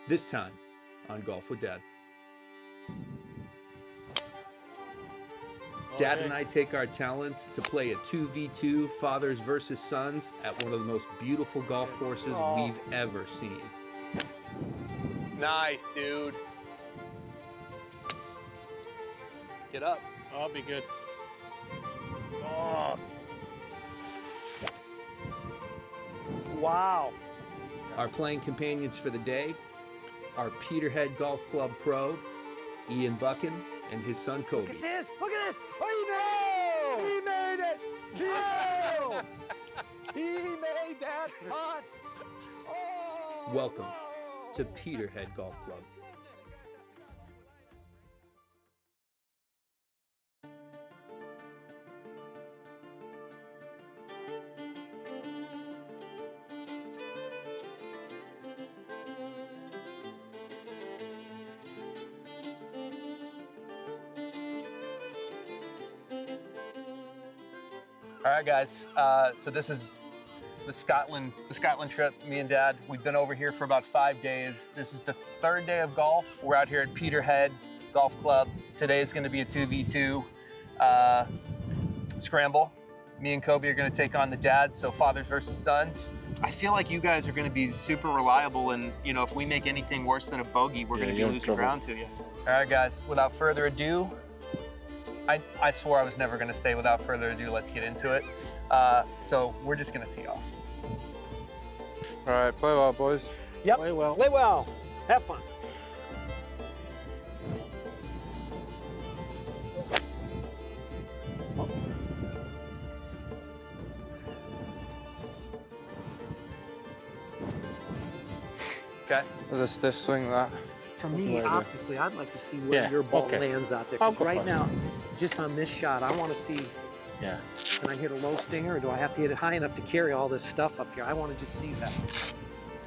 This time on Golf with Dad. Dad and I take our talents to play a 2v2 fathers versus sons at one of the most beautiful golf courses we've ever seen. Nice, dude. Get up. Oh, I'll be good. Oh. Wow. Our playing companions for the day are Peterhead Golf Club pro Iain Buchan and his son Koby. Look at this! Look at this! Oh, he made it! Kill! He made that putt! Oh, Welcome no! to Peterhead Golf Club. All right, guys. So this is the Scotland trip. Me and Dad, we've been over here for about 5 days. This is the third day of golf. We're out here at Peterhead Golf Club. Today is going to be a 2v2 scramble. Me and Koby are going to take on the dads, so fathers versus sons. I feel like you guys are going to be super reliable, and you know, if we make anything worse than a bogey, we're going to be losing ground to you. All right, guys. Without further ado. I swore I was never going to say without further ado, let's get into it. So we're just going to tee off. All right, play well, boys. Yep. Play well. Play well. Have fun. Okay. There's a stiff swing, that. For What do me, I do? optically, I'd like to see where your ball lands out there. I'll 'Cause go right first. now, just on this shot, I want to see, Yeah. can I hit a low stinger or do I have to hit it high enough to carry all this stuff up here? I want to just see that.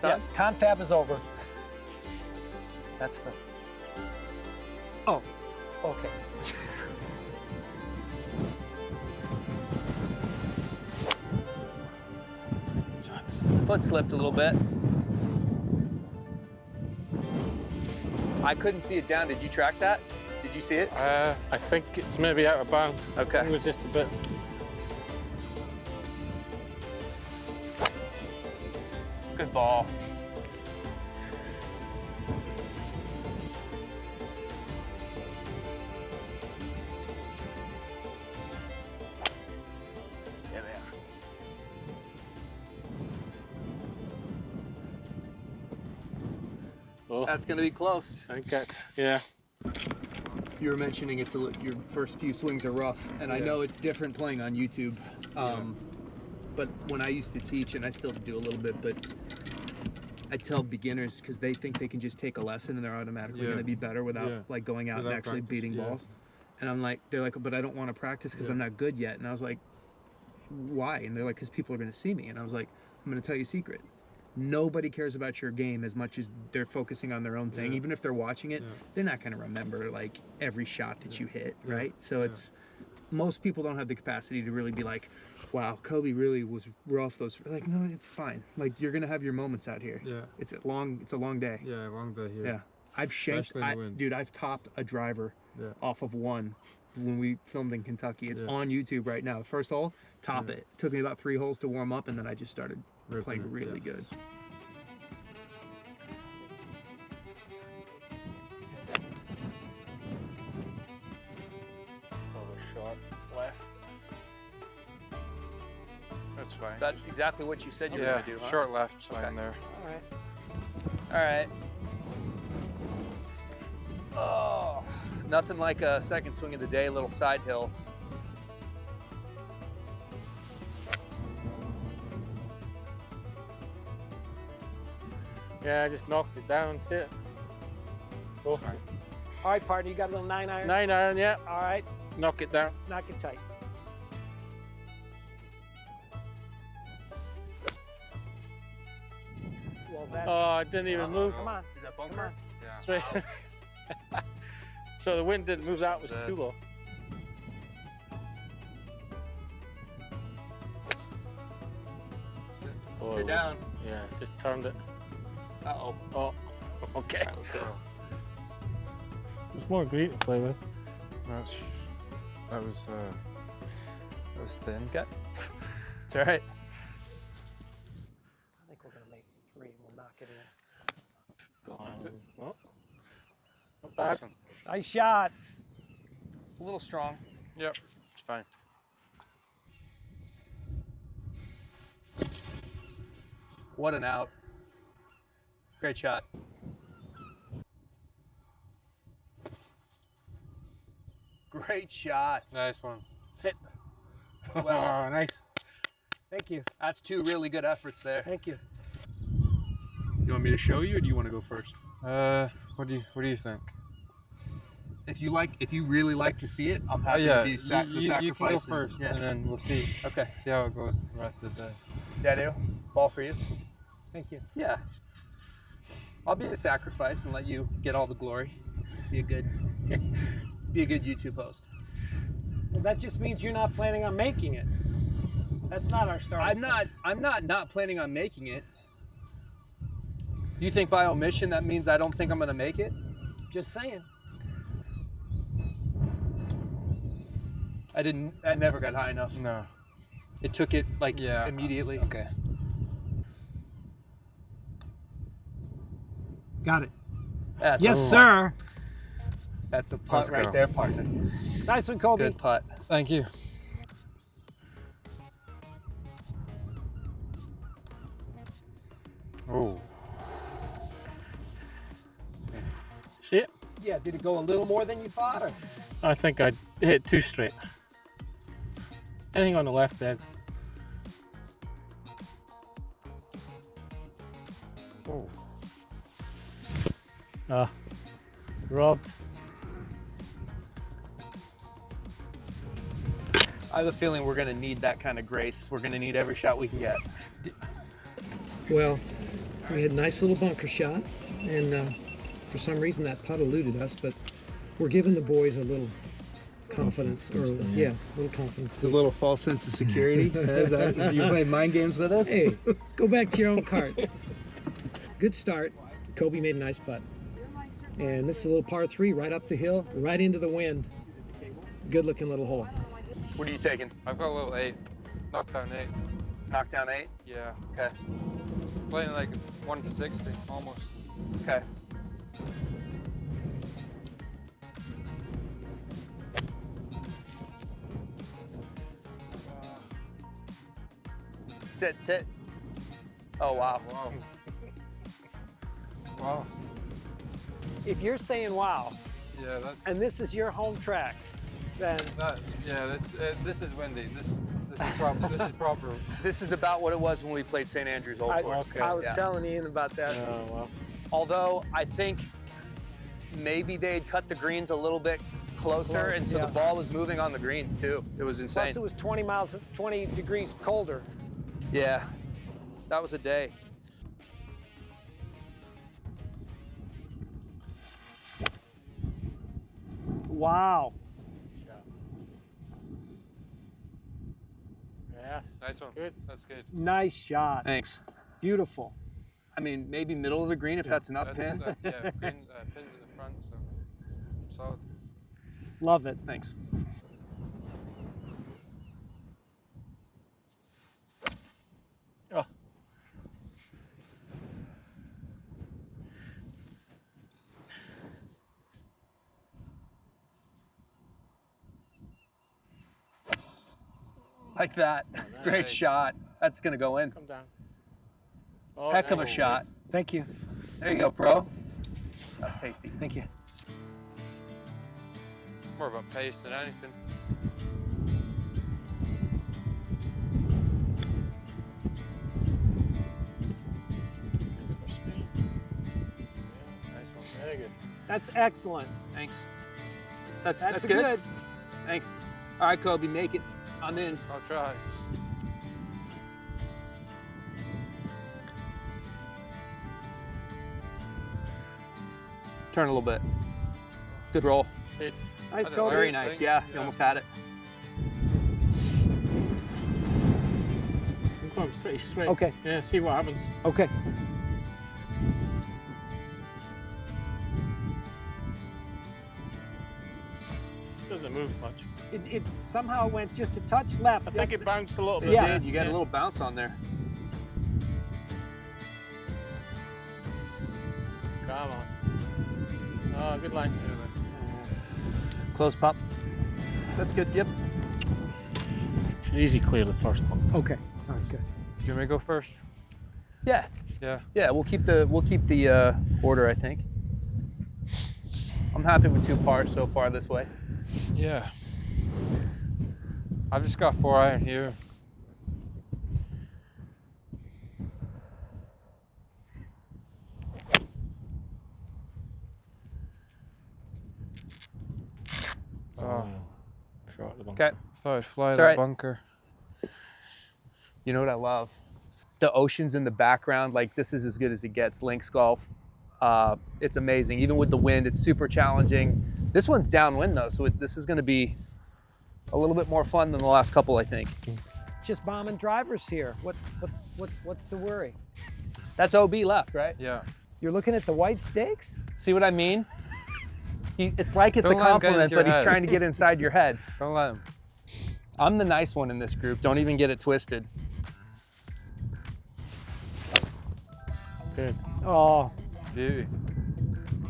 Yeah, confab is over. That's the... Oh, okay. Foot slipped a little bit. I couldn't see it down. Did you track that? Did you see it? I think it's maybe out of bounds. Okay. It was just a bit. Good ball. There they are. Oh, That's going to be close. I think that's, yeah. You were mentioning your first few swings are rough, and I Yeah. know it's different playing on YouTube. But when I used to teach, and I still do a little bit, but I tell beginners because they think they can just take a lesson and they're automatically going to be better without like going out and Without actually practice, beating balls. And I'm like, they're like, but I don't want to practice because I'm not good yet. And I was like, why? And they're like, because people are going to see me. And I was like, I'm going to tell you a secret. Nobody cares about your game as much as they're focusing on their own thing. Even if they're watching it, they're not going to remember like every shot that you hit, right? So it's, most people don't have the capacity to really be like, wow, Koby really was rough those. Like, no, it's fine. Like, you're going to have your moments out here. Yeah. It's a long day. Yeah, long day here. Yeah. I've shanked, Especially in the wind. dude, I've topped a driver off of one when we filmed in Kentucky. It's on YouTube right now. First hole, top it. Took me about 3 holes to warm up, and then I just started playing really good. Over short left. That's fine. That's exactly what you said you were Yeah, going to do, huh? short left, fine Okay. there. All right. All right. Oh, nothing like a second swing of the day, little side hill. Yeah, I just knocked it down, see it? Oh. All right, partner, you got a little 9-iron? 9-iron, yeah. All right, Knock it down. knock it tight. Well, that, Oh, it didn't even move. come on. Is that Come bunker? on. Yeah. Straight. So the wind didn't move, that was too low. Sit down. Yeah, just turned it. Uh-oh. Oh, Okay. Let's go. There's more green to play with. That was thin. Okay. It's all right. I think we're gonna make 3. We'll knock it in. Go on. Well, not bad. Nice shot. A little strong. Yep, it's fine. What an out. Great shot. Great shot. Nice one. Sit. Well, Nice. Thank you. that's 2 really good efforts there. Thank you. You want me to show you, or do you want to go first? What do you think? If you really like to see it, I'm happy to be the sacrifice. You can go first, Yeah. and then we'll see Okay. how it goes the rest of the day. Daddy, ball for you. Thank you. Yeah. I'll be the sacrifice and let you get all the glory. Be a good YouTube host. Well, that just means you're not planning on making it. That's not our start. I'm not planning on making it. You think by omission that means I don't think I'm gonna make it? Just saying. I never got high enough. No. It took it like Yeah. immediately. Okay. Got it. That's Yes, a putt. sir. That's a putt Let's right go. there, partner. Nice one, Koby. Good putt. Thank you. Oh. See it? Yeah, did it go a little more than you thought? Or? I think I hit 2 straight. Anything on the left edge. Oh. Robbed. I have a feeling we're gonna need that kind of grace. We're gonna need every shot we can get. Well, we had a nice little bunker shot, and for some reason that putt eluded us, but we're giving the boys a little confidence, or a little confidence. It's a little false sense of security. Is you playing mind games with us? Hey, go back to your own cart. Good start. Koby made a nice putt. And this is a little par 3 right up the hill, right into the wind. Good looking little hole. What are you taking? I've got a little 8. Knocked down 8. Knock down 8? Yeah. Okay. Playing like 160 almost. Okay. Sit. Oh, wow. Wow. Wow. If you're saying wow, Yeah, that's and this is your home track, then that. Yeah, this is windy. This is proper. This is proper. This is about what it was when we played St. Andrews Old Course. I was Yeah. telling Ian about that. Oh, well. Although I think maybe they had cut the greens a little bit closer, Close, and so yeah. the ball was moving on the greens too. It was insane. Plus it was 20 degrees colder. Yeah, that was a day. Wow. Yes. Nice one. Good. That's good. Nice shot. Thanks. Beautiful. I mean, maybe middle of the green if that's an up pin. Yeah, pins at the front, so solid. Love it. Thanks. Oh. Like that. Great Nice. shot. That's gonna go in. Come down. Oh, Heck of a nice. shot. Thank you. There you go, bro. That's tasty. Thank you. More about pace than anything. It's for speed. Yeah, nice one. Very good. That's excellent. Thanks. That's good. good. Thanks. All right, Koby, make it. I'm in. I'll try. Turn a little bit. Good roll. Speed. Nice, I don't Koby. Very nice. Yeah, you almost had it. I'm going pretty straight. Okay. Yeah, see what happens. Okay. doesn't move much. It somehow went just a touch left. I think it bounced a little bit. It Yeah. did. You got a little bounce on there. Come on. Oh, good line. Close pop. That's good. Yep. Should easy clear the first one. Okay. All right, good. Do you want me to go first? Yeah. Yeah. Yeah. We'll keep the order, I think. I'm happy with 2 pars so far this way. Yeah. I've just got 4 iron here. Oh, Short the bunker. Okay. thought I'd fly It's that all right. bunker. You know what I love? The ocean's in the background. Like, this is as good as it gets. Links golf. It's amazing. Even with the wind, it's super challenging. This one's downwind though, so this is going to be a little bit more fun than the last couple, I think. Just bombing drivers here. What's the worry? That's OB left, right? Yeah. You're looking at the white stakes? See what I mean? It's like it's Don't a let him get compliment, into your but he's head. trying to get inside your head. Don't let him. I'm the nice one in this group. Don't even get it twisted. Good. Oh, Beauty.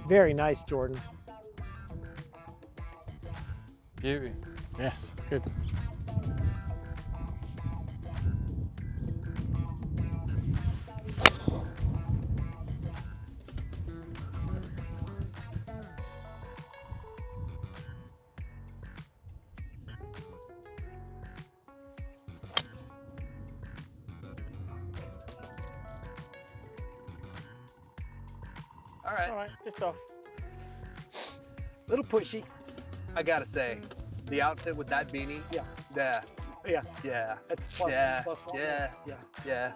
very nice, Jordan. Beauty. Yes, good. All right. All right, just off. Little pushy. I gotta say, the outfit with that beanie. Yeah. Yeah. Yeah. Yeah. That's Yeah. plus one. Yeah. Yeah. Yeah.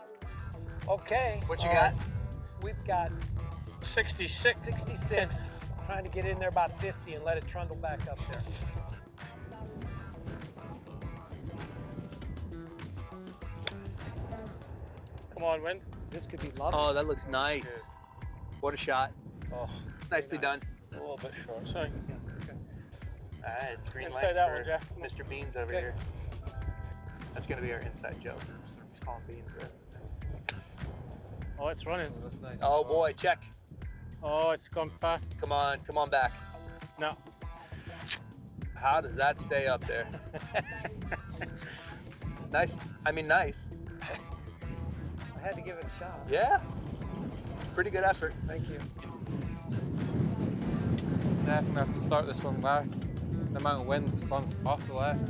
Okay. What you got? We've got 66. 66. Trying to get in there about 50 and let it trundle back up there. Come on, wind. This could be lovely. Oh, that looks nice. What a shot. Oh, Nicely done. a little bit short. Sorry. All right, it's green Inside lights that for one, Jeff. Come on. Mr. Beans over Okay. here. That's gonna be our inside joke. Just call him Beans. the rest of the time. Oh, it's running. That's nice. Oh boy, check. Oh, it's gone past. Come on back. No. How does that stay up there? Nice. I mean, nice. I had to give it a shot. Yeah. Pretty good effort. Thank you. Yeah, I'm gonna have to start this one left. The amount of wind that's on off the left.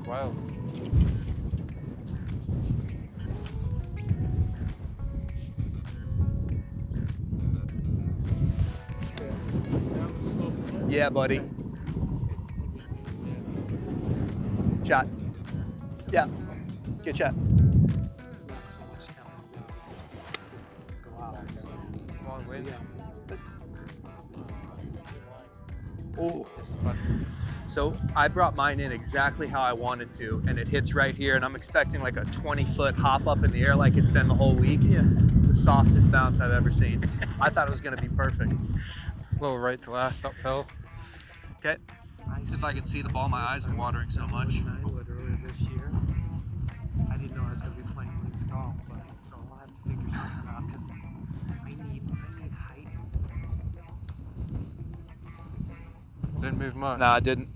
Wow. Yeah, buddy. Shot. Yeah. Good shot. Come on, wind. Ooh. So I brought mine in exactly how I wanted to, and it hits right here, and I'm expecting like a 20-foot hop up in the air like it's been the whole week. Yeah. The softest bounce I've ever seen. I thought it was gonna be perfect. A little right to left uphill. Okay. If I could see the ball, my eyes are watering so much. I would earlier this year. I didn't know I was going to be playing links golf, but so I'll have to figure something out because I need height. Didn't move much. Nah, I didn't.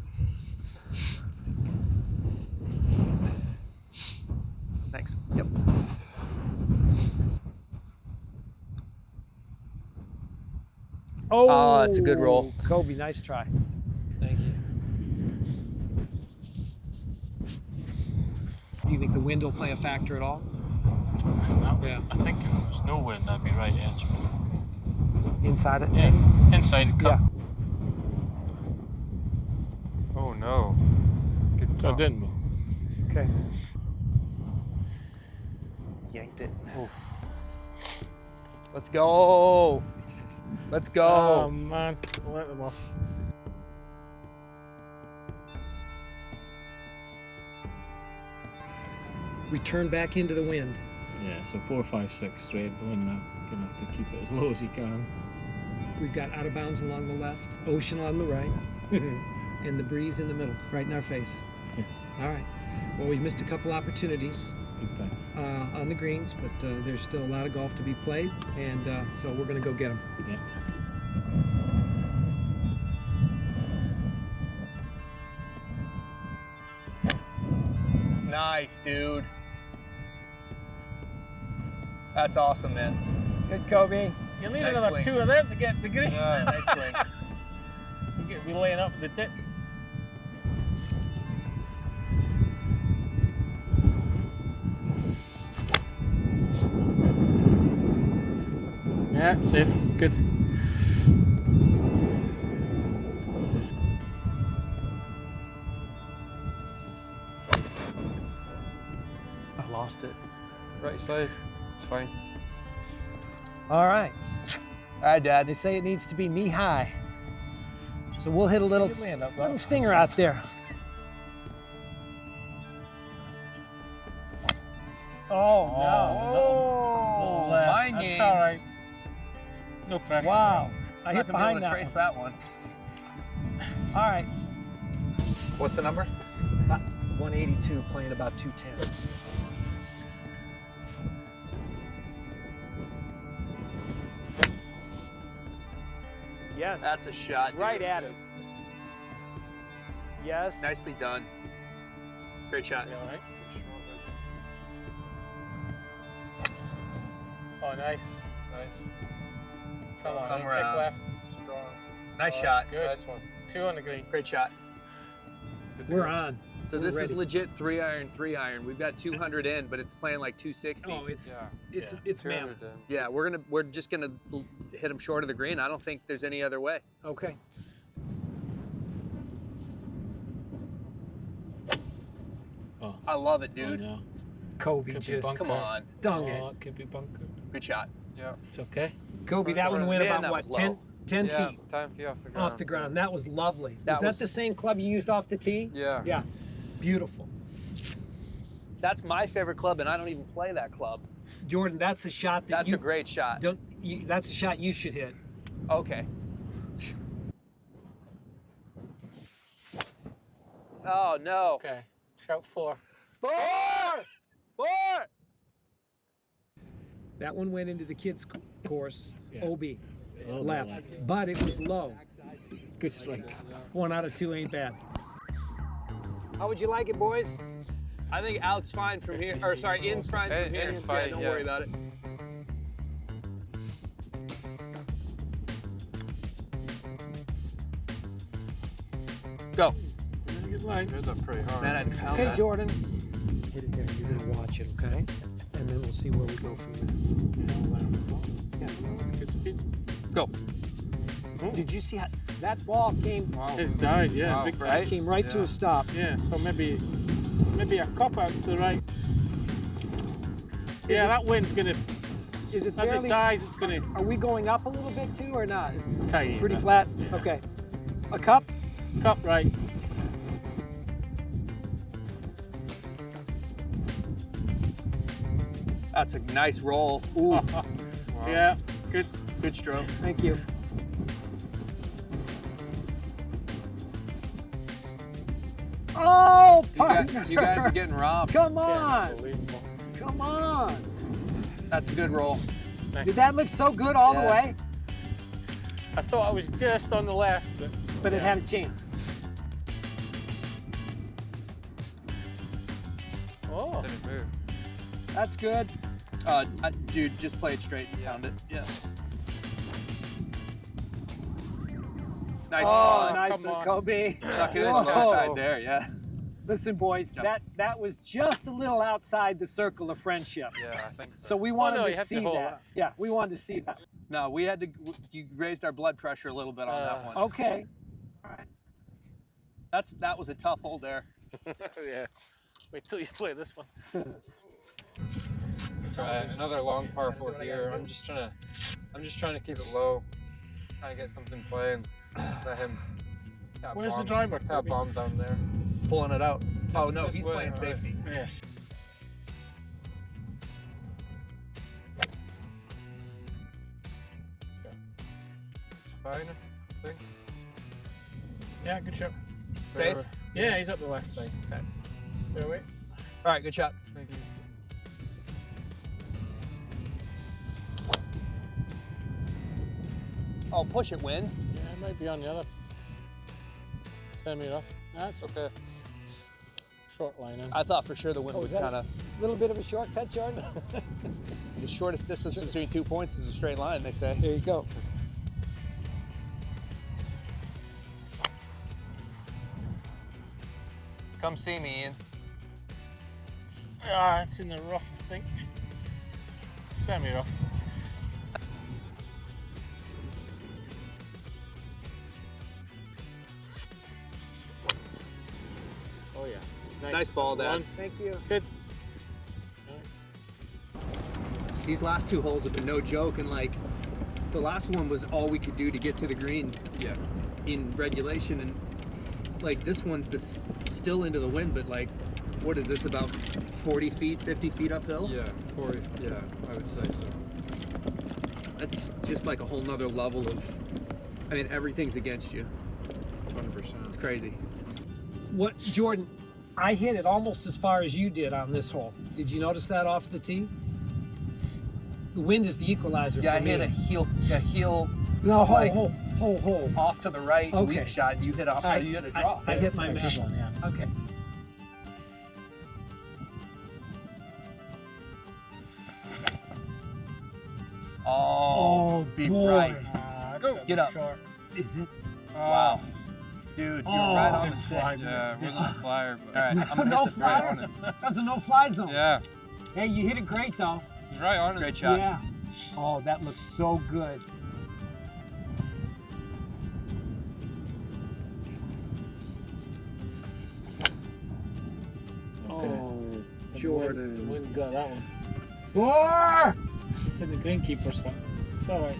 Thanks. Yep. Oh, it's a good roll. Koby, nice try. Thank you. Do you think the wind will play a factor at all? That way. Yeah. I think if there's no wind, that'd be right edge. Inside it? Yeah. Inside it, cut. Yeah. Oh no. Good So it putt. didn't move. Okay. Yanked it. Let's go. Let's Oh go. man, let them off. We turn back into the wind. Yeah, so 4, 5, 6 straight. Wind now. Gonna have to keep it as low as you can. We've got out of bounds along the left, ocean on the right. and the breeze in the middle, right in our face. All right. Well, we've missed a couple opportunities on the greens, but there's still a lot of golf to be played, and so we're going to go get them. Yeah. Nice, dude. That's awesome, man. Good, Koby. You need Nice another swing. 2 of them to get the green. Yeah, nice swing. You get me laying up in the ditch. Yeah, safe. Good. I lost it. Right side. It's fine. All right. All right, Dad. They say it needs to be knee high. So we'll hit a little stinger out there. Oh, no. My That's name's... all right. No pressure. Wow. I I'm hit not gonna be able behind to that trace one. that one. All right. What's the number? About 182, playing about 210. Yes. That's a shot, dude. right at it. Yes. Nicely done. Great shot. You all right? Oh, nice. Nice. Come on, Come kick around. left. Strong. Nice Oh, shot. that's good. Nice one. 2 on the green. Great shot. Good to We're go. on. So We're this ready. is legit 3-iron. We've got 200 in, but it's playing like 260. Oh, it's Yeah. it's Two mammoth. hundred then. Yeah, we're just gonna hit him short of the green. I don't think there's any other way. Okay. I love it, Oh, dude. no. Koby Could be just bunker. Come on. stung Oh, it. it could be bunkered. Good shot. Yeah. It's okay. Koby, that one went Man, about that what, was 10, low. 10 Yeah, feet 10 feet off the ground. off the ground. That was lovely. That Was that was- the same club you used off the tee? Yeah. Yeah. Beautiful. That's my favorite club, and I don't even play that club. Jordan, that's a shot that That's you a great shot. don't. That's a shot you should hit. Okay. Oh no. Okay. Shout 4. 4! 4! That one went into the kids' course, Yeah. OB, Oh, left, but it was low. Good strike. 1 out of 2 ain't bad. How would you like it, boys? I think out's fine from here. Or sorry, in's fine from here. In's fine, yeah, don't yeah. worry about it. Go. Good line. Hit that pretty hard. Man, I'd pound Okay, that. Jordan. Hit it there. You're gonna watch it, okay? And then we'll see where we go from there. Good speed. Go. Did you see how that ball came? It's died, yeah. Wow. Big Right? Came right to Yeah. a stop. Yeah, so maybe a cop out to the right. Yeah, that wind's gonna, Is it as it fairly? dies, it's gonna Are we going up a little bit too, or not? It's tiny. pretty but- flat. Okay. A cup. Top right. That's a nice roll. Ooh. Yeah, good stroke. Thank you. Oh, partner. You guys are getting robbed. Come on. Unbelievable. Come on. That's a good roll. Did that look so good all the Yeah. way? I thought I was just on the left, but But it had a chance. oh, Didn't move. That's good. Dude, just play it straight. Pound it. Yeah. Nice Oh, punt. nice come one, on. Kobe. Stuck it in the Whoa. low side there, yeah. Listen, boys, Yeah. that was just a little outside the circle of friendship. Yeah, I think so. So we wanted no, you to have to see hold that. up. Yeah, we wanted to see that. No, we had to. You raised our blood pressure a little bit on that one. Okay. All right. That was a tough hole there. yeah. Wait till you play this one. Try another long par 4 here. I'm just trying to keep it low. Trying to get something playing. Let him. Where's the driver, Got Kobe? bomb down there. Pulling it out. Oh no, Just he's wait, playing all right. safety. Yes. It's fine, I think. Yeah, good shot. Safe? Yeah, he's up the left side. Okay. Fairway. All right, good shot. Thank you. Oh, push it, wind. Yeah, it might be on the other semi-rough. That's okay. Short line in. I thought for sure the wind would kind of. A little bit of a shortcut, Jordan. The shortest distance between 2 points is a straight line, they say. There you go. Come see me, Ian. Ah, it's in the rough, I think. Semi-rough. Oh yeah. Nice ball, Dad. One. Thank you. Good. These last 2 holes have been no joke, and like the last one was all we could do to get to the green. Yeah. In regulation, and like this one's still into the wind, but like, what is this, about 40 feet, 50 feet uphill? Yeah, 40. Yeah, I would say so. That's just like a whole nother level of, I mean, everything's against you. 100%. It's crazy. What, Jordan? I hit it almost as far as you did on this hole. Did you notice that off the tee? The wind is the equalizer. Yeah, for I hit me. a heel No, like- hole. off to the right, Okay. weak shot, and you hit off. You hit a draw. I hit my Good match. one, yeah. Okay. Oh, be boy. right. Go. Get up. Short. Is it? Wow. Dude, you're right on the Didn't stick. fly. Yeah, it wasn't a flyer, but All right, I'm gonna No hit the right flyer? on it. That's a no-fly zone. yeah, Hey, you hit it great though. it was right on it. Great shot. Yeah. Oh, that looks so good. Oh, Jordan. The wind got that one. 4! It's in the greenkeeper spot. It's all right.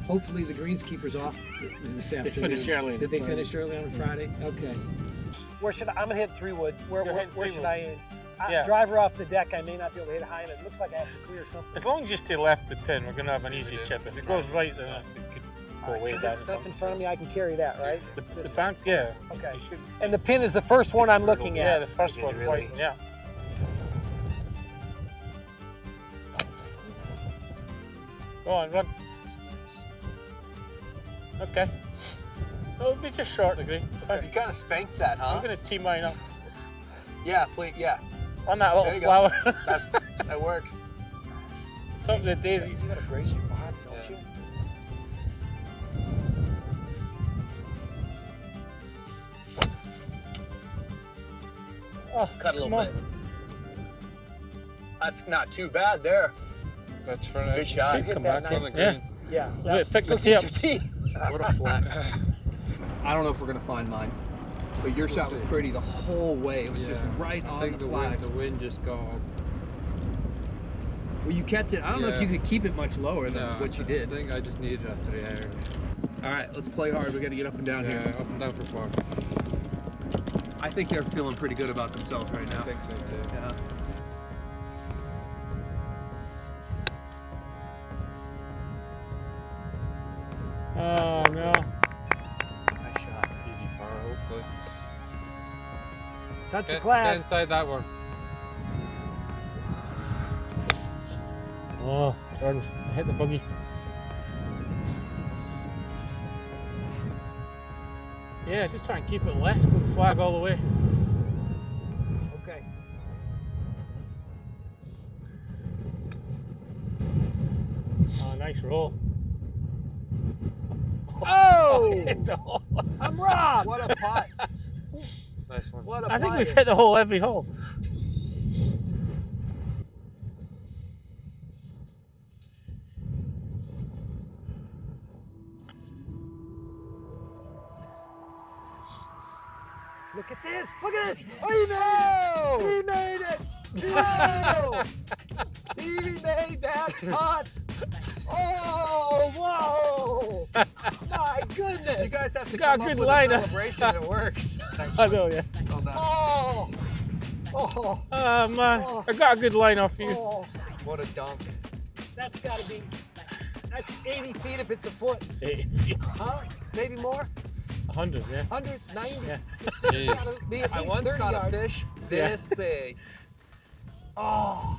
Hopefully the greenskeeper's off this afternoon. They finished early. Did they finish early on Friday? Okay. Where should I'm gonna hit 3-wood. Where You're hitting should 3-wood. I aim? Yeah. Driver off the deck. I may not be able to hit high, and it looks like I have to clear something. As long as you stay left the pin, we're gonna have an easy chip. If it goes right, then it could go way So down. this stuff in front of me, I can carry that, right? The bank, yeah. Okay. You should. And the pin is the first one I'm looking Yeah, at. the first one, Really? white. Yeah. Go on, run. Okay. It'll be just short of the green. Fine. You kind of spanked that, huh? I'm gonna tee mine up Yeah, please. Yeah, on that There little you go. flower. that works. Top of the daisies. You gotta brace your body, don't Yeah. you? Oh, Cut a little come on. bit. That's not too bad there. That's for Good shot. Should come Hit back that on the nice. green. Yeah. Wait, pick the Look tee at up. your tee. What a flex. I don't know if we're gonna find mine, but your shot was pretty the whole way. It was just right I on think the the flag. wind just got up. Well, you kept it. I don't know if you Yeah. could keep it much lower than what you I did. think I just needed a 3-iron. All right, let's play hard. We got to get up and down Yeah, here. up and down for par. I think they're feeling pretty good about themselves right now. I think so too. Yeah. Oh no. Nice shot. Easy par, hopefully. Touch the Get class. inside that one. Oh, Jordan, I hit the buggy. Yeah, just try and keep it left of the flag all the way. Okay. Oh, nice roll. Oh! Hit the hole. I'm robbed. What a putt. Nice one. What a I think putt. we've hit the hole every hole. Look at this. Look at this. Oh, he made it. No! He made that putt. Oh, whoa. My goodness. You guys have to Got come a up good with line a up. celebration. It works. I know, yeah. Well done. Oh. Oh. Oh man, I got a good line off you. Oh. What a dunk. That's got to be, that's 80 feet if it's a foot. Hey, Huh? Maybe more? 100, yeah. 190. Yeah. Jeez. Gotta be at I least once 30 caught yards. a fish this big. Oh,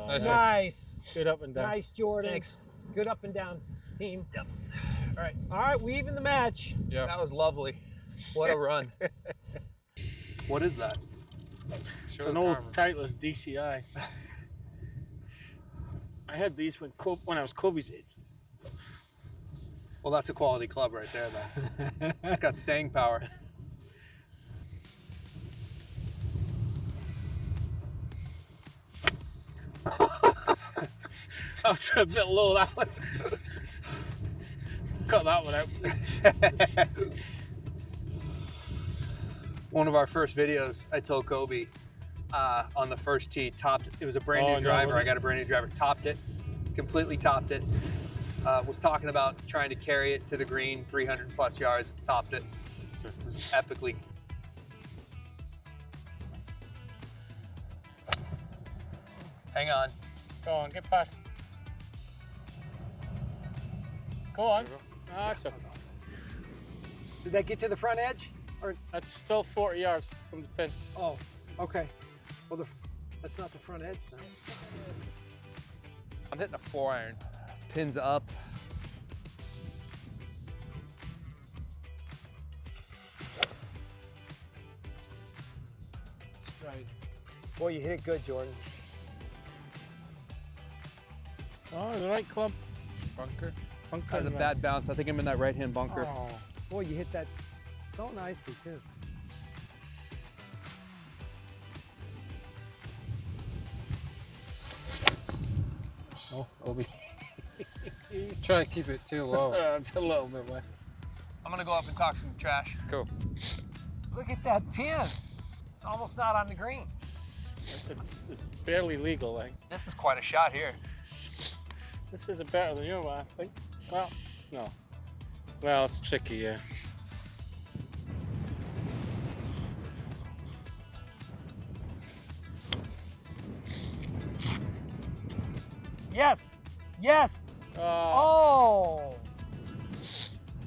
Nice. nice. Good up and down. Nice, Jordan. Thanks. Good up and down, team. Yep. All right. All right, we even the match. Yeah. That was lovely. What a run. What is that? It's an old Titleist DCI. I had these when I was Koby's age. Well, that's a quality club right there, though. It's got staying power. I was a bit low that one. Cut that one out. One of our first videos, I told Koby on the first tee, topped it. It was a brand new driver. I got a brand new driver, topped it, completely topped it. Was talking about trying to carry it to the green, 300 plus yards, topped it. It was epically. Hang on. Go on, get past. Go on. That's okay. Did that get to the front edge? Or That's still 40 yards from the pin. oh, okay. Well, that's not the front edge then. I'm hitting a 4-iron. Pins up. Right. Boy, you hit it good, Jordan. Oh, the right club. Bunker. Bunker Has a and bad bounce. I think I'm in that right-hand bunker. Oh, boy, you hit that so nicely too. Oh, Koby. Try to keep it too low. It's a little bit wet. I'm gonna go up and talk some trash. Cool. Look at that pin. It's almost not on the green. It's barely legal, like. This is quite a shot here. This is better than your one, I think. Well, no. Well, it's tricky, yeah. Yes, yes. Oh, Oh,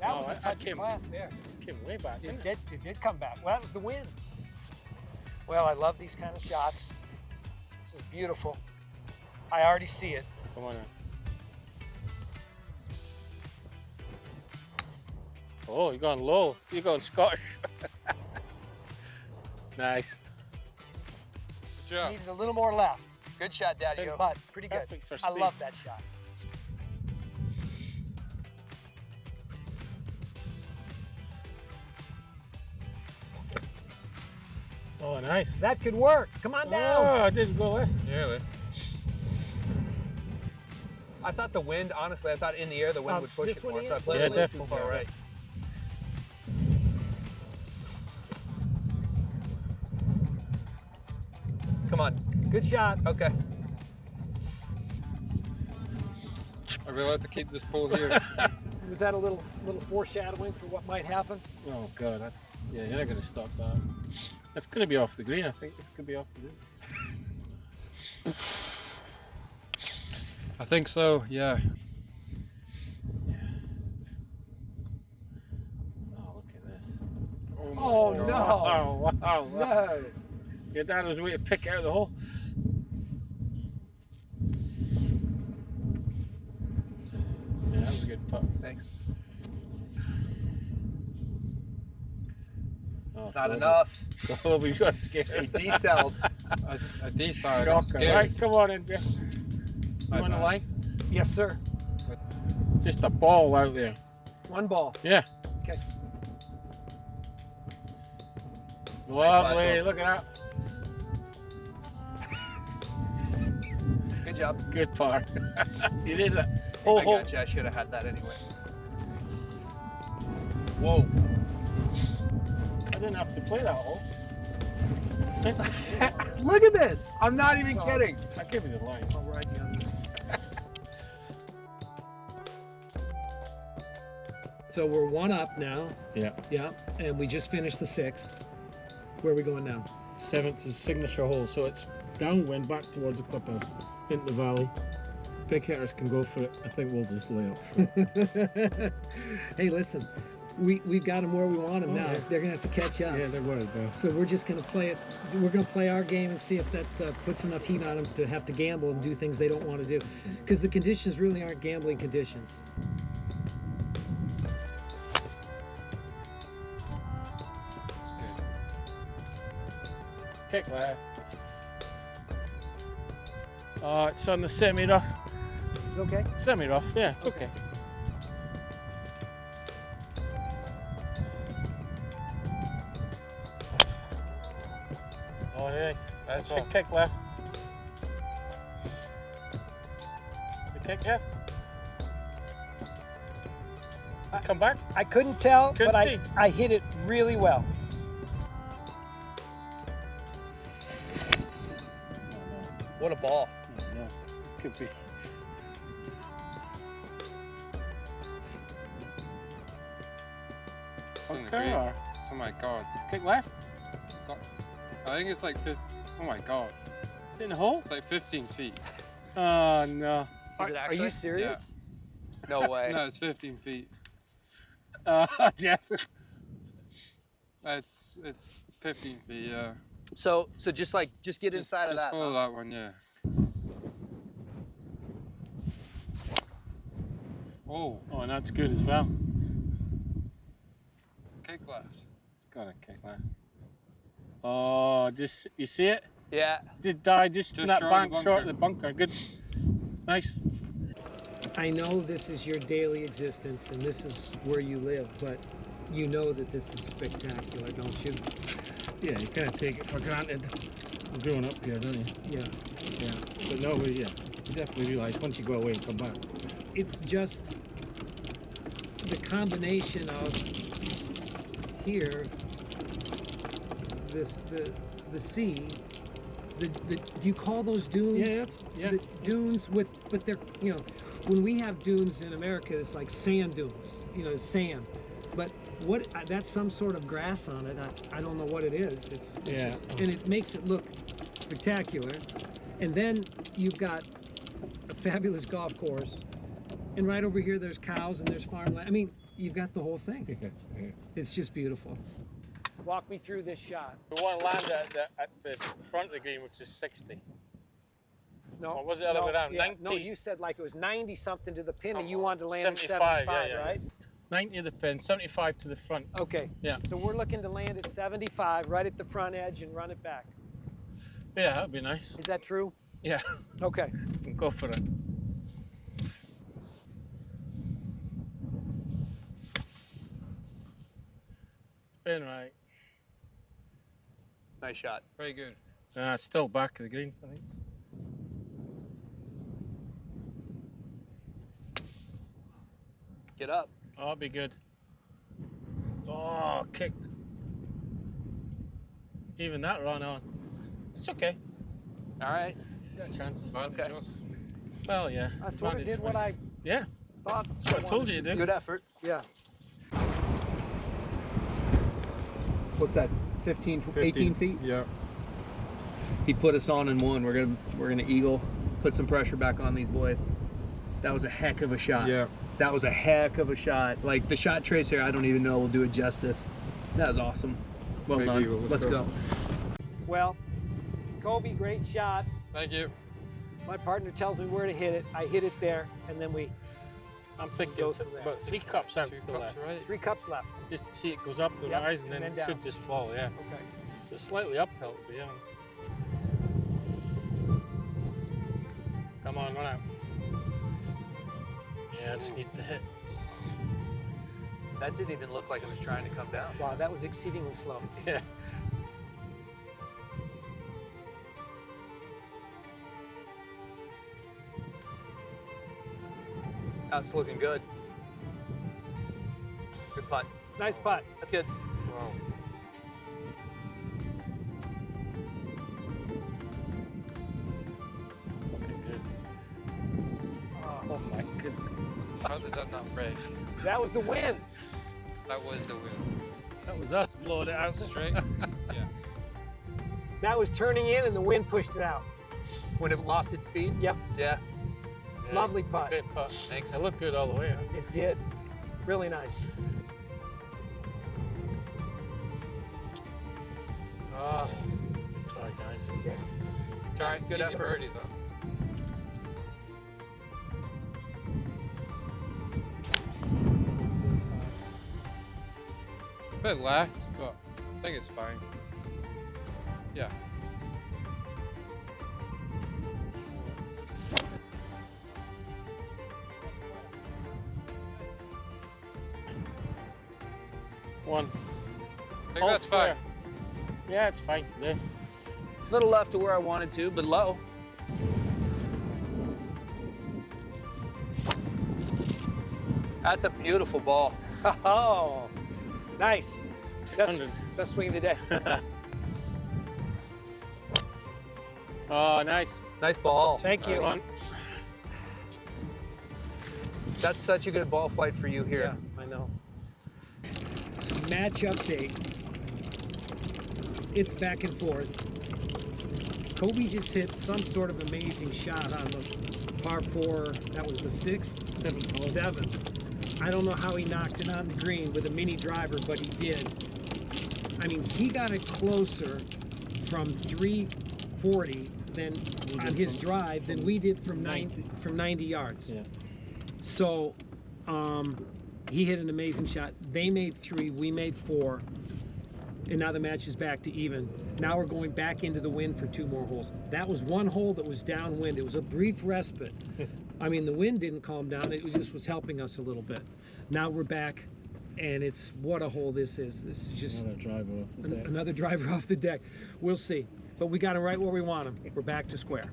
that Oh, was a I touch of came- class there. came way back, didn't it? It did come back. Well, that was the wind. Well, I love these kind of shots. This is beautiful. I already see it. Come on now. Oh, you're going low. You're going Scottish. Nice. Good job. Needed a little more left, Good shot, Daddy. but pretty good. Perfect for I speed. love that shot. Oh, nice. That could work. Come on down. Oh, I didn't go left. Nearly. I thought the wind, honestly, I thought in the air the wind would push this it one more, here? so I played Yeah, it a little too definitely. far right. Come on. Good shot. Okay. I really like to keep this pull here. Was that a little foreshadowing for what might happen? Oh, God, that's... Yeah, you're not going to stop that. It's going to be off the green, I think. This could be off the green. I think so, yeah. Oh, look at this. Oh, my Oh, God. no. Oh, wow. No. Your dad was waiting to pick it out of the hole. Yeah, that was a good putt. Thanks. Oh, Not Koby. enough. Koby got scared. He decelled. I decided. Shocker. I'm scared. Right, come on in, Bill. Bye, You want a man. line? Yes, sir. Just a ball out there. One ball. Yeah. Okay. Lovely, Nice one. look at that. Good job. Good par. You did that. I Whole hole. got you. I should have had that anyway. Whoa. I didn't have to play that hole. Look at this. I'm not even kidding. I gave you the line. I'll ride you on this. So we're one up now. Yeah. Yeah. And we just finished the 6th. Where are we going now? 7th is signature hole, so it's downwind back towards the clubhouse, into the valley. big hitters can go for it, I think we'll just lay up short. Hey, listen, we've got them where we want them now. Yeah. They're gonna have to catch us. Yeah, they're worried though. So we're just gonna play it. We're gonna play our game and see if that puts enough heat on them to have to gamble and do things they don't want to do. Because the conditions really aren't gambling conditions. Kick left. Oh, it's on the semi-rough. It's okay. Semi-rough, yeah, it's okay. Oh, nice. That's a kick left. The kick, yeah. Come back. I couldn't tell, Couldn't but see. I hit it really well. What a ball. No, could be. It's on the Okay, green. or Oh my god. kick left. I think it's like oh my god. It's in the hole. It's like 15 feet. Oh no. Is it actually? Are you serious? No way. No, it's 15 feet. Jeff. It's 15 feet, yeah. So just get inside of just that. follow that one, yeah. Oh, Oh, and that's good as well. kick left. It's got a kick left. Oh, just you see it? Yeah. Just died just in that short of the bank, short of bunker. the bunker. Good. Nice. I know this is your daily existence and this is where you live, but you know that this is spectacular, don't you? Yeah, you kind of take it for granted. Growing up here, don't you? Yeah. Yeah. But no, you definitely realize once you go away and come back. It's just the combination of here, the sea, the do you call those dunes? Yeah. The dunes with, but they're, you know, when we have dunes in America, it's like sand dunes, you know, sand. But what, that's some sort of grass on it. I don't know what it is. It's Yeah. just, and it makes it look spectacular. And then you've got a fabulous golf course. And right over here, there's cows and there's farmland. I mean, you've got the whole thing. It's just beautiful. Walk me through this shot. We want to land at the front of the green, which is 60. No, Or was it the other way around? 90. No, you said like it was 90 something to the pin, and you wanted to land 75, at 75, yeah. right? 90 to the pin, 75 to the front. Okay. Yeah. So we're looking to land at 75, right at the front edge, and run it back. Yeah, that'd be nice. Is that true? Yeah, Okay. go for it. Spin right. Nice shot. Very good. It's still back of the green, I think. Get up. Oh, that'd be good. Oh, kicked. Even that run on. It's okay. All right. Got a chance. Advantage us. Well, yeah. I sort of advantage did for what you. I Yeah, thought. that's what I told you to do. Good effort. Yeah. What's that? 18 feet? Yeah. He put us on in one. We're gonna eagle, put some pressure back on these boys. That was a heck of a shot. Yeah. That was a heck of a shot. Like the shot trace here, I don't even know will do it justice. That was awesome. Well Big done. eagle. Let's go. Well, Koby, great shot. Thank you. My partner tells me where to hit it. I hit it there, and then we I'm thinking Go from there. about 3 cups out 2 to the cups left. right. 3 cups left. Just see it goes up the Yep, rise and then and it then should down. just fall, yeah. Okay. So slightly uphill to be on. Come on, run out. Yeah, I just need to hit. That didn't even look like it was trying to come down. Wow, that was exceedingly slow. Yeah. That's looking good. Good putt. Nice putt. That's good. Wow. Looking good. Oh my goodness. How's it done that break? That was the win. That was the wind. That was us blowing it out. Straight? Yeah. That was turning in, and the wind pushed it out. When it lost its speed? Yep. Yeah. Lovely putt. Great putt. Thanks. It looked good all the way. It did. Really nice. Oh, sorry guys. It's all right. Good Easy effort. birdie, though. Bit left, but I think it's fine. Yeah. One. I think that's fine. Yeah, it's fine today. Little left to where I wanted to, but low. That's a beautiful ball. Oh, nice. Best 200. swing of the day. Oh, nice. Nice ball. Thank you. One. That's such a good ball flight for you here. Yeah, I know. Match update. It's back and forth. Koby just hit some sort of amazing shot on the par 4. That was the 6th? 7th. I don't know how he knocked it on the green with a mini driver, but he did. I mean, he got it closer from 340 than on his drive than we did from 90 yards. Yeah. So he hit an amazing shot. They made 3, we made 4, and now the match is back to even. Now we're going back into the wind for 2 more holes. That was one hole that was downwind. It was a brief respite. I mean, the wind didn't calm down. It was helping us a little bit. Now we're back, and it's what a hole this is. This is just Another driver off the deck. another driver off the deck. We'll see. But we got him right where we want him. We're back to square.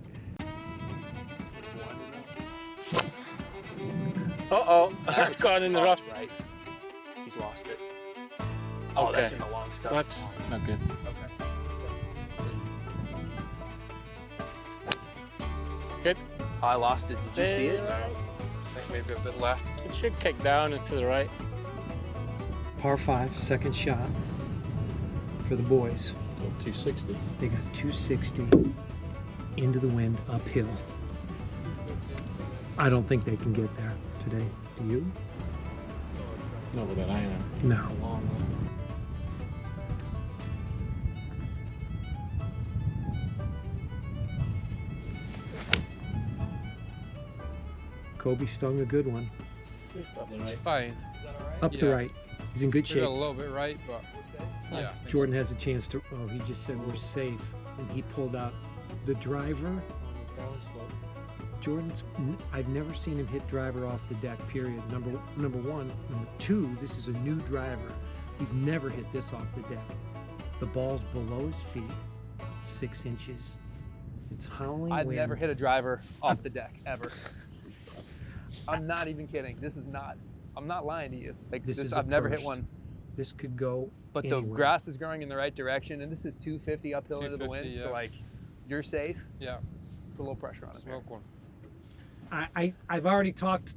Uh-oh. It's gone in the rough. Right. He's lost it. Oh, Okay. that's in the long So stuff. that's not good. Okay. Good. I lost it. Did you see it? Stay right. I think maybe a bit left. It should kick down and to the right. Par 5, second shot for the boys. 260. They got 260 into the wind uphill. I don't think they can get there today. Do you? Not with that iron. No. Long way. Koby stung a good one. Just up the It's right. fine. Up the Yeah. right. He's in good Maybe shape. a little bit right, but yeah. I think Jordan has a chance to. Oh, he just said we're safe, and he pulled out the driver. Jordan's. I've never seen him hit driver off the deck. Period. Number one. Number 2. This is a new driver. He's never hit this off the deck. The ball's below his feet, 6 inches. It's howling I've wind. never hit a driver off the deck ever. I'm not even kidding. This is not. I'm not lying to you. Like This this, is a I've never hit first. one. This could go. But anywhere. the grass is growing in the right direction, and this is 250 uphill into the 250, wind. So yeah. like, you're safe. Yeah. Put a little pressure on it. there. Smoke one. I've already talked.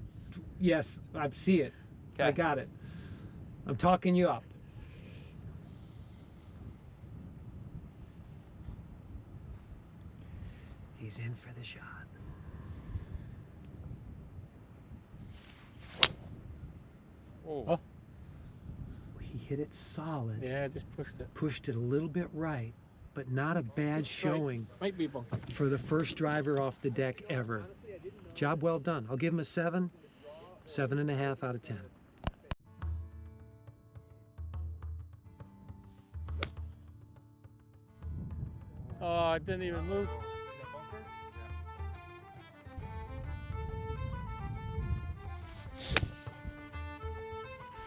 Yes, I see it. I Okay. got it. I'm talking you up. He's in for the shot. Oh. He hit it solid. Yeah, just pushed it. Pushed it a little bit right, but not a bad showing Might be bunker. for the first driver off the deck ever. Job well done. I'll give him a 7, 7.5 out of 10. Oh, I didn't even move.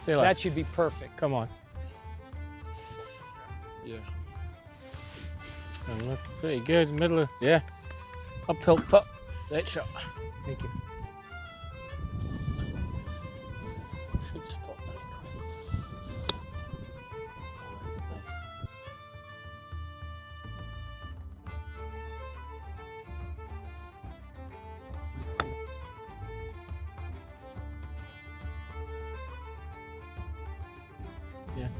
Stay That left. should be perfect. Come on. Yeah. Oh, look, pretty good. Middle of, yeah. Uphill putt. That shot. Thank you. Should stop very quick. Nice.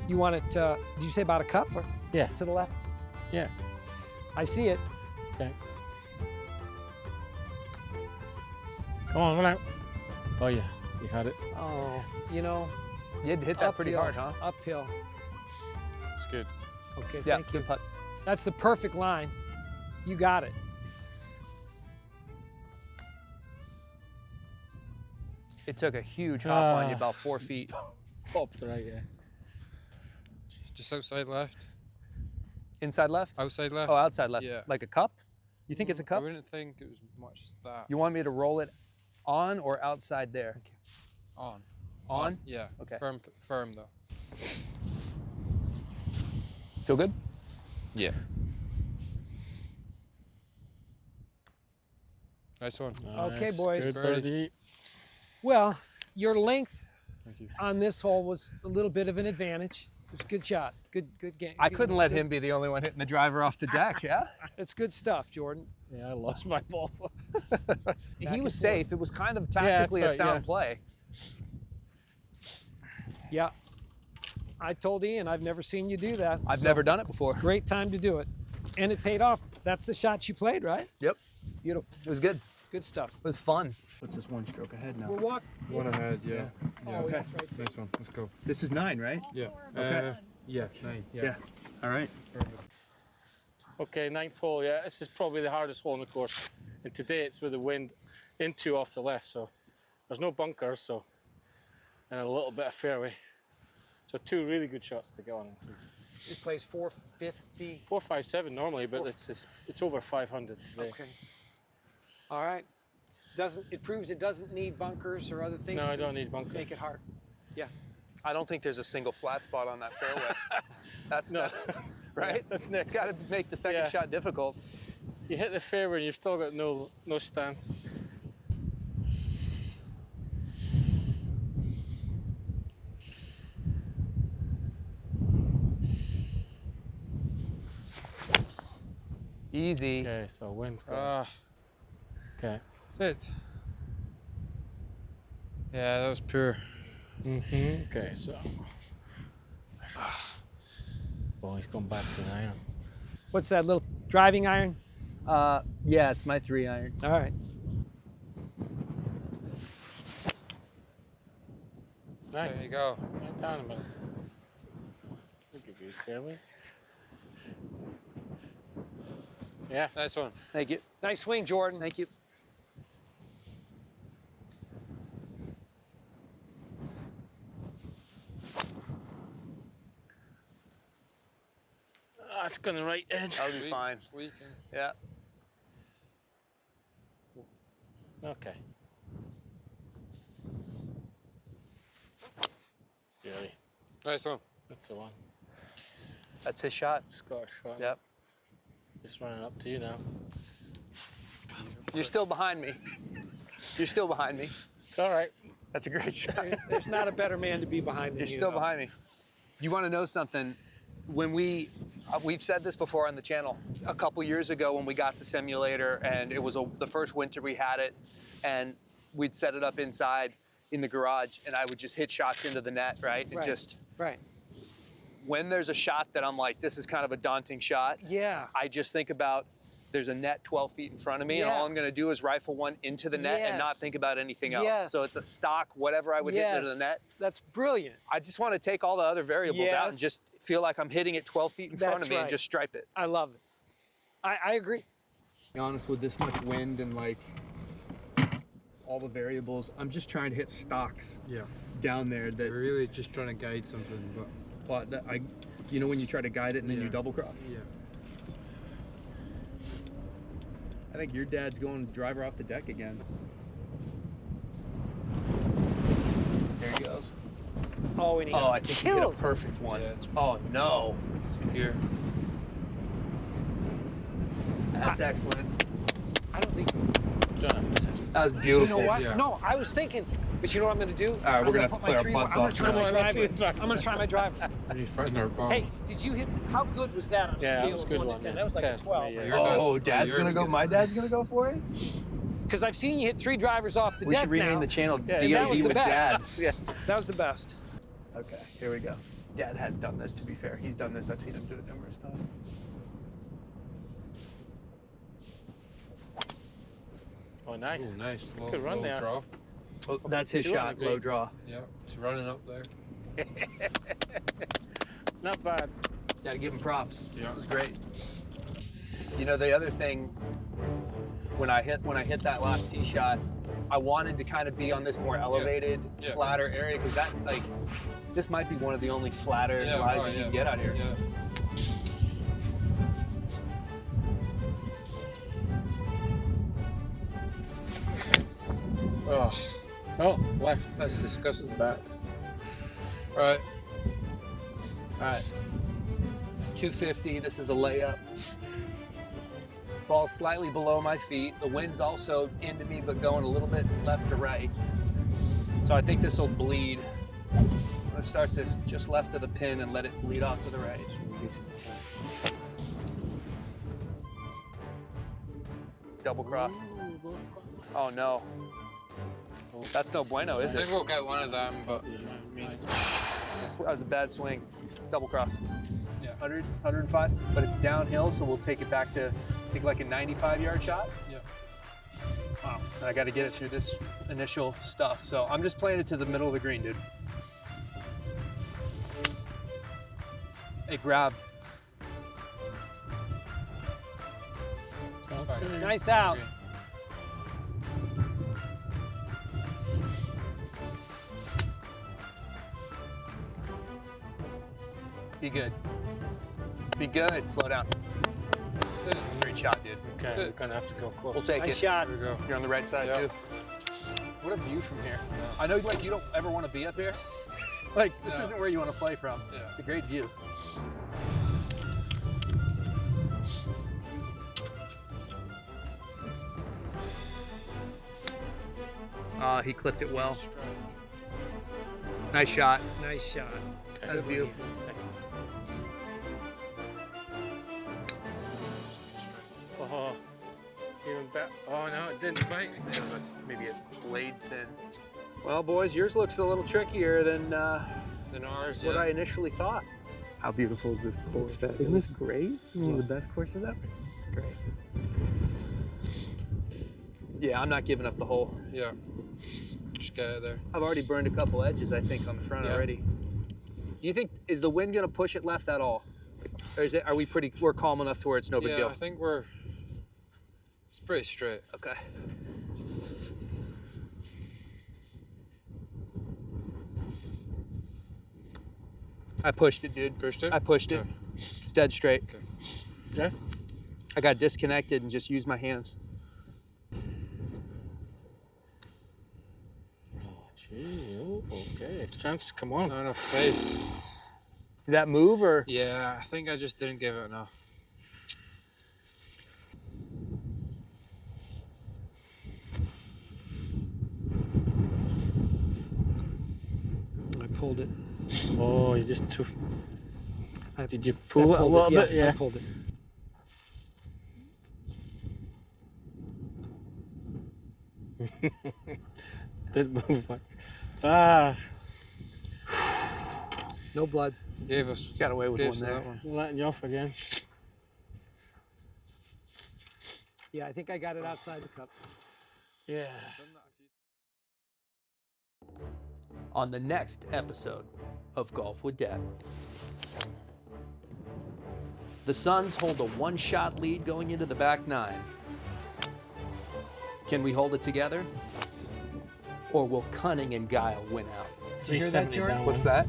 You want it, did you say about a cup or Yeah. to the left? Yeah. I see it. Okay. Come on, run out. Oh yeah, you had it. Oh, you know, You had to hit that pretty uphill, hard, huh? Uphill. It's good. Okay, Yeah, thank you. good putt. That's the perfect line. You got it. It took a huge hop on you, about 4 feet. Popped right, yeah. Just outside left. Inside left? Outside left. Oh, outside left. Yeah. Like a cup? You think it's a I cup? wouldn't think it was much as that. You want me to roll it on or outside there? On. On? Yeah. Okay. Firm though. Feel good? Yeah. Nice one. Okay, Nice, boys. Good Birdie. birdie. Well, your length Thank you. on this hole was a little bit of an advantage. It was a good shot. Good game. I couldn't let him be the only one hitting the driver off the deck, yeah? It's good stuff, Jordan. Yeah, I lost my ball. He and was forth. safe. It was kind of that's tactically a right, sound yeah. play. Yeah. I told Ian I've never seen you do that. I've so never done it before. Great time to do it. And it paid off. That's the shot you played, right? Yep. Beautiful. It was good. Good stuff. It was fun. What's this one stroke ahead now? We're walking. One ahead, yeah. Yeah. Oh, that's right. Nice one. Let's go. This is 9, right? Yeah. Okay. Yeah, 9. Yeah. Yeah. All right. Perfect. Okay, 9th hole. Yeah, this is probably the hardest hole in the course. And today it's with the wind into off the left, so there's no bunkers, so and a little bit of fairway. So 2 really good shots to get on into. He plays 450. 457 normally, but it's over 500 today. Okay. All right. It proves it doesn't need bunkers or other things No, I to don't need bunkers. make it hard. I don't think there's a single flat spot on that fairway. That's No. right? That's next. It's got to make the second Yeah. shot difficult. You hit the fairway and you've still got no stance. Easy. Okay, so wind's gone. Okay. That's it. Yeah, that was poor. Okay, so. Oh, he's gone back to the iron. What's that little driving iron? Yeah, it's my 3-iron. All right. Nice. There you go. Right down a minute. I'll give you a fairway. Yes. Nice one. Thank you. Nice swing, Jordan. Thank you. That's going the right edge. That'll be fine. Squeaking. Yeah. Okay. Beauty. Nice one. That's the one. That's his shot. Scottish shot. Yep. Just running up to you now. You're still behind me. You're still behind me. It's all right. That's a great shot. There's not a better man to be behind than You're you. still though. behind me. You want to know something? When we've said this before on the channel, a couple years ago when we got the simulator and it was the first winter we had it, and we'd set it up inside in the garage and I would just hit shots into the net, right? And Right. just, Right. when there's a shot that I'm like, this is kind of a daunting shot, Yeah. I just think about there's a net 12 feet in front of me and Yeah. all I'm gonna do is rifle one into the net and not Yes. think about anything else. Yes. So it's a stock, whatever I would hit into the net. That's brilliant. I just want to take all the other variables out and Yes. just feel like I'm hitting it 12 feet in front That's of me and right. just stripe it. I love it. I agree. Be honest, with this much wind and like all the variables, I'm just trying to hit stocks Yeah. down there that, We're really just trying to guide something, but that you know when you try to guide it and then you Yeah. double cross. yeah. I think your dad's going driver off the deck again. There he goes. Oh, and he Oh, I think he hit a killed. perfect one. Yeah, it's Oh no. here. That's excellent. I don't think. Don't have to. That was You beautiful. know what? Yeah. No, I was thinking. But you know what I'm going to do? All right, we're gonna have to put play my our three- putts I'm gonna off try my now. driver. I'm going to try my driver. Really fighting our bombs. Hey, did you hit? How good was that on a Yeah, that scale was a of good 1 one, to 10? yeah. That was like a 10 for 12. me, yeah. You're Oh, good. dad's You're gonna go. good. My dad's gonna go for it. Because I've seen you hit 3 drivers off the We deck should rename now. the channel Yeah, D.W.D. that was the with best. dads. Yeah. That was the best. Okay, here we go. Dad has done this. To be fair, he's done this. I've seen him do it numerous times. Oh, nice. Ooh, nice. Good run there. Draw. Well, that's his Two on shot, the low green. draw. Yeah, it's running up there. Not bad. Gotta give him props. Yeah. It was great. You know, the other thing, when I hit that last tee shot, I wanted to kind of be on this more elevated, Yeah. flatter area, because that, like, this might be one of the only flatter lies that you can get out here. Yeah. Oh, left. That's disgusting. Back. Right. All right. 250. This is a layup. Ball slightly below my feet. The wind's also into me, but going a little bit left to right. So I think this will bleed. Let's start this just left of the pin and let it bleed off to the right. Double cross. Oh no. That's no bueno, I is it? think we'll get one of them, but That was a bad swing. Double cross. Yeah. 100, 105, but it's downhill, so we'll take it back to, I think, like a 95-yard shot. Yeah. Wow. And I got to get it through this initial stuff. So I'm just playing it to the middle of the green, dude. It grabbed. Okay. Nice out. Be good. Be good. Slow down. Great shot, dude. Okay, we're gonna have to go close. We'll take Nice it. shot. there we go. You're on the right side Yeah. too. What a view from here. I know, like, you don't ever want to be up here. Like, this Yeah. isn't where you want to play from. Yeah. It's a great view. He clipped it well. Strike. Nice shot. Nice shot. Okay. That was beautiful. Oh, even better. Oh no, it didn't bite. Maybe a blade thin. Well, boys, yours looks a little trickier than Then ours, what yeah. I initially thought. How beautiful is this course? Isn't this great? This is one of the best courses ever. This is great. Yeah, I'm not giving up the hole. Yeah. Just get it there. I've already burned a couple edges, I think, on the front Yeah. already. Do you think, is the wind gonna push it left at all? Or is it, we're calm enough to where it's no big Yeah, deal? I think it's pretty straight. Okay. I pushed it, dude. Pushed it? I pushed it. Okay. It's dead straight. Okay. Yeah. I got disconnected and just used my hands. Oh, gee. Oh, okay. Chance, come on. Not enough space. Did that move or? Yeah, I think I just didn't give it enough. I pulled it. Oh, you just took. I, Did you I pull it a pulled little yeah, bit? Yeah. I pulled it. Did move back. Ah, No blood. Gave us. Got away with gave one us there. that one. letting you off again. Yeah, I think I got it outside the cup. Yeah. On the next episode of Golf with Dad. The Suns hold a one-shot lead going into the back nine. Can we hold it together? Or will cunning and guile win out? Did you hear that, 370 Jordan? down What's one. that?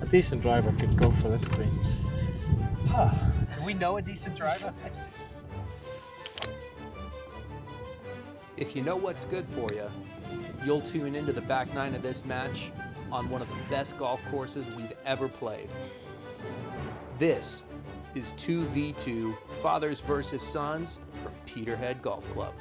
A decent driver could go for this green. Do we know a decent driver? If you know what's good for you, you'll tune into the back nine of this match on one of the best golf courses we've ever played. This is 2v2 Fathers versus Sons from Peterhead Golf Club.